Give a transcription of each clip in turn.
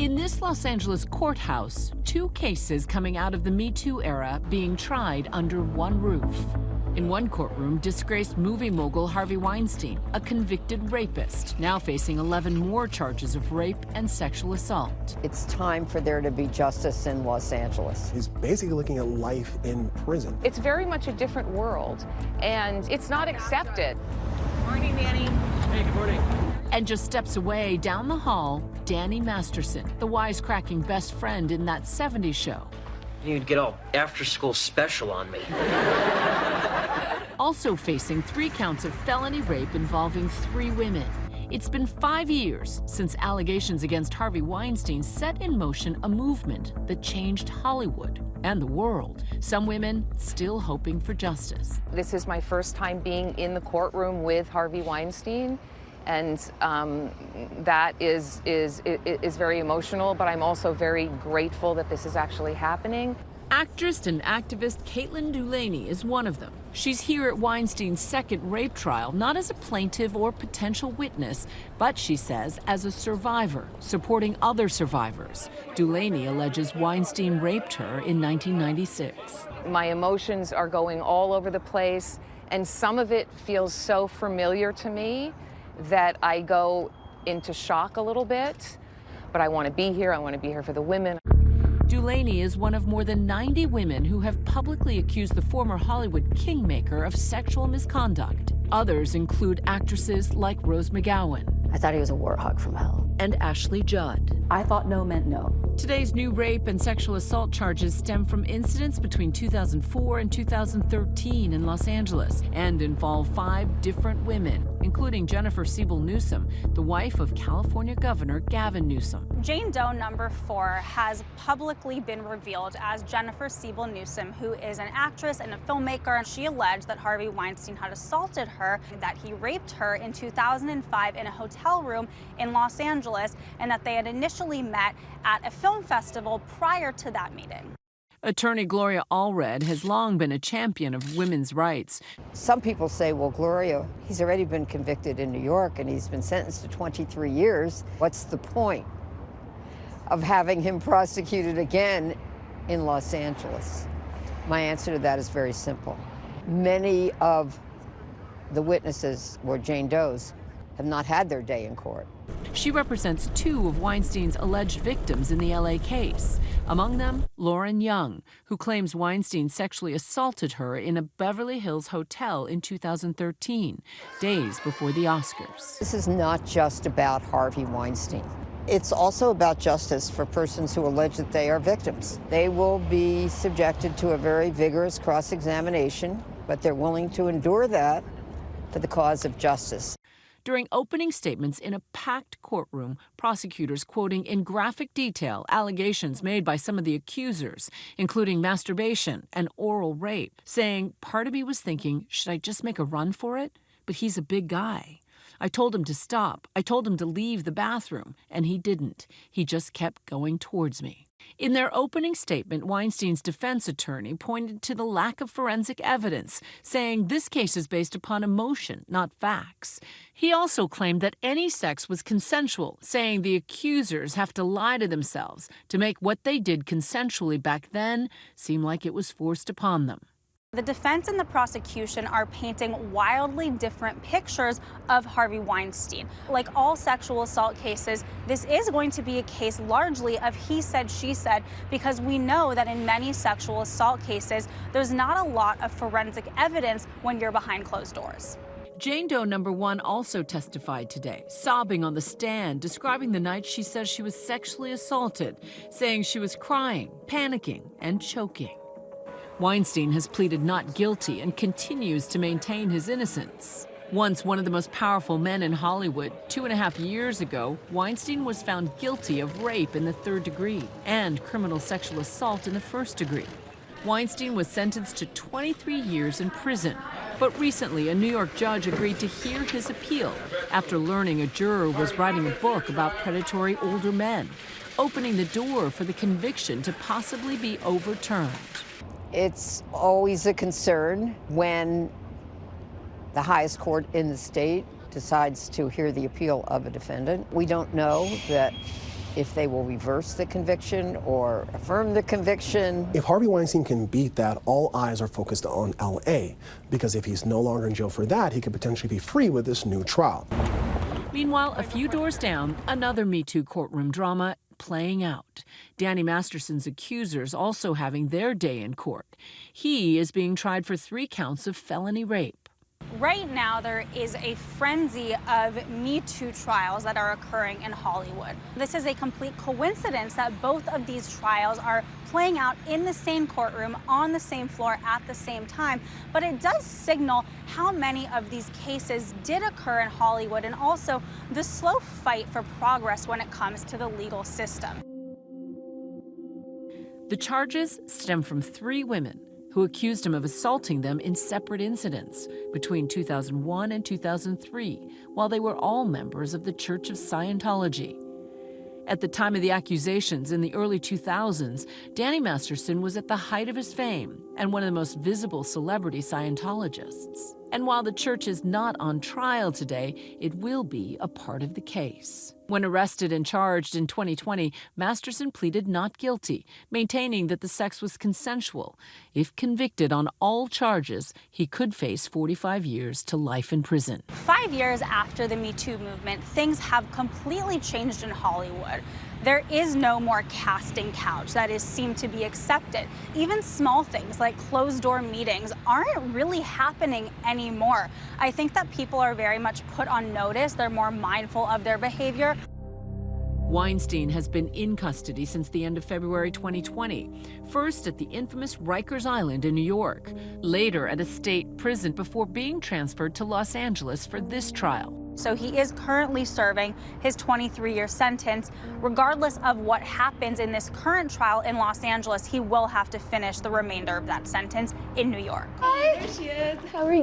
In this Los Angeles courthouse, two cases coming out of the MeToo era being tried under one roof. In one courtroom, disgraced movie mogul Harvey Weinstein, a convicted rapist, now facing 11 more charges of rape and sexual assault. It's time for there to be justice in Los Angeles. He's basically looking at life in prison. It's very much a different world, and it's not accepted. Morning, Danny. Hey, good morning. And just steps away down the hall, Danny Masterson, the wisecracking best friend in that 70s show. You'd get all after-school special on me. Also facing 3 counts of felony rape involving 3 women. It's been 5 years since allegations against Harvey Weinstein set in motion a movement that changed Hollywood and the world. Some women still hoping for justice. This is my first time being in the courtroom with Harvey Weinstein, and that is very emotional, but I'm also very grateful that this is actually happening. Actress and activist Caitlin Dulaney is one of them. She's here at Weinstein's second rape trial, not as a plaintiff or potential witness, but she says as a survivor, supporting other survivors. Dulaney alleges Weinstein raped her in 1996. My emotions are going all over the place, and some of it feels so familiar to me that I go into shock a little bit, but I want to be here. I want to be here for the women. Dulaney is one of more than 90 women who have publicly accused the former Hollywood kingmaker of sexual misconduct. Others include actresses like Rose McGowan. I thought he was a warthog from hell. And Ashley Judd. I thought no meant no. Today's new rape and sexual assault charges stem from incidents between 2004 and 2013 in Los Angeles and involve 5 different women, including Jennifer Siebel Newsom, the wife of California Governor Gavin Newsom. Jane Doe number 4 has publicly been revealed as Jennifer Siebel Newsom, who is an actress and a filmmaker. She alleged that Harvey Weinstein had assaulted her, that he raped her in 2005 in a hotel room in Los Angeles, and that they had initially met at a film festival prior to that meeting. Attorney Gloria Allred has long been a champion of women's rights. Some people say, well, Gloria, he's already been convicted in New York and he's been sentenced to 23 years. What's the point of having him prosecuted again in Los Angeles? My answer to that is very simple. Many of the witnesses, or Jane Doe's, have not had their day in court. She represents 2 of Weinstein's alleged victims in the LA case. Among them, Lauren Young, who claims Weinstein sexually assaulted her in a Beverly Hills hotel in 2013, days before the Oscars. This is not just about Harvey Weinstein. It's also about justice for persons who allege that they are victims. They will be subjected to a very vigorous cross-examination, but they're willing to endure that for the cause of justice. During opening statements in a packed courtroom, prosecutors quoting in graphic detail allegations made by some of the accusers, including masturbation and oral rape, saying, "Part of me was thinking, should I just make a run for it? But he's a big guy. I told him to stop. I told him to leave the bathroom, and he didn't. He just kept going towards me." In their opening statement, Weinstein's defense attorney pointed to the lack of forensic evidence, saying this case is based upon emotion, not facts. He also claimed that any sex was consensual, saying the accusers have to lie to themselves to make what they did consensually back then seem like it was forced upon them. The defense and the prosecution are painting wildly different pictures of Harvey Weinstein. Like all sexual assault cases, this is going to be a case largely of he said, she said, because we know that in many sexual assault cases, there's not a lot of forensic evidence when you're behind closed doors. Jane Doe number 1 also testified today, sobbing on the stand, describing the night she says she was sexually assaulted, saying she was crying, panicking, and choking. Weinstein has pleaded not guilty and continues to maintain his innocence. Once one of the most powerful men in Hollywood, 2.5 years ago, Weinstein was found guilty of rape in the 3rd degree and criminal sexual assault in the 1st degree. Weinstein was sentenced to 23 years in prison, but recently a New York judge agreed to hear his appeal after learning a juror was writing a book about predatory older men, opening the door for the conviction to possibly be overturned. It's always a concern when the highest court in the state decides to hear the appeal of a defendant. We don't know that if they will reverse the conviction or affirm the conviction. If Harvey Weinstein can beat that, all eyes are focused on LA, because if he's no longer in jail for that, he could potentially be free with this new trial. Meanwhile, a few doors down, another MeToo courtroom drama playing out. Danny Masterson's accusers also having their day in court. He is being tried for 3 counts of felony rape. Right now, there is a frenzy of MeToo trials that are occurring in Hollywood. This is a complete coincidence that both of these trials are playing out in the same courtroom, on the same floor, at the same time. But it does signal how many of these cases did occur in Hollywood, and also the slow fight for progress when it comes to the legal system. The charges stem from 3 women who accused him of assaulting them in separate incidents between 2001 and 2003, while they were all members of the Church of Scientology. At the time of the accusations in the early 2000s, Danny Masterson was at the height of his fame and one of the most visible celebrity Scientologists. And while the church is not on trial today, it will be a part of the case. When arrested and charged in 2020, Masterson pleaded not guilty, maintaining that the sex was consensual. If convicted on all charges, he could face 45 years to life in prison. 5 years after the MeToo movement, things have completely changed in Hollywood. There is no more casting couch that is seemed to be accepted. Even small things like closed-door meetings aren't really happening anymore. I think that people are very much put on notice. They're more mindful of their behavior. Weinstein has been in custody since the end of February 2020. First at the infamous Rikers Island in New York, later at a state prison before being transferred to Los Angeles for this trial. So he is currently serving his 23-year sentence. Regardless of what happens in this current trial in Los Angeles, he will have to finish the remainder of that sentence in New York. Hi, there she is. How are you?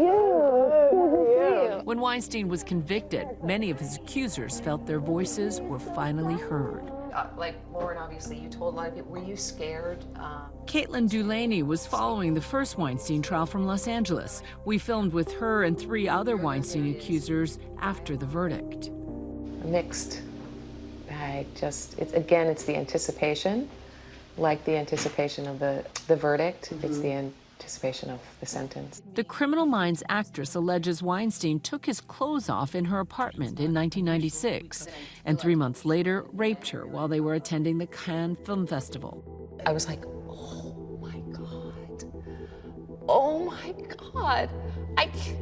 Good to see you. When Weinstein was convicted, many of his accusers felt their voices were finally heard. Like Lauren, obviously, you told a lot of people, were you scared? Caitlin Dulaney was following the first Weinstein trial from Los Angeles. We filmed with her and 3 other Weinstein accusers after the verdict. A mixed bag. It's the anticipation, like the anticipation of the verdict. Mm-hmm. It's the anticipation of the sentence. The Criminal Minds actress alleges Weinstein took his clothes off in her apartment in 1996 and 3 months later raped her while they were attending the Cannes Film Festival. I was like, oh my God. Oh my God.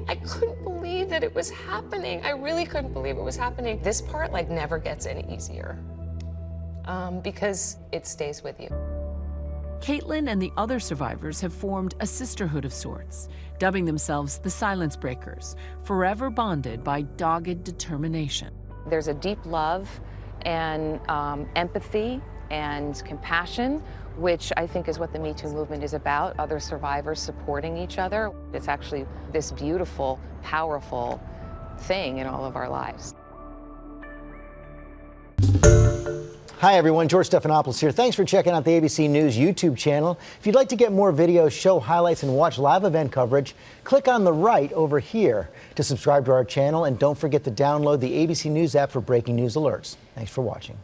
I couldn't believe that it was happening. I really couldn't believe it was happening. This part never gets any easier because it stays with you. Caitlin and the other survivors have formed a sisterhood of sorts, dubbing themselves the Silence Breakers, forever bonded by dogged determination. There's a deep love and empathy and compassion, which I think is what the MeToo movement is about, other survivors supporting each other. It's actually this beautiful, powerful thing in all of our lives. Hi everyone, George Stephanopoulos here. Thanks for checking out the ABC News YouTube channel. If you'd like to get more videos, show highlights, and watch live event coverage, click on the right over here to subscribe to our channel, and don't forget to download the ABC News app for breaking news alerts. Thanks for watching.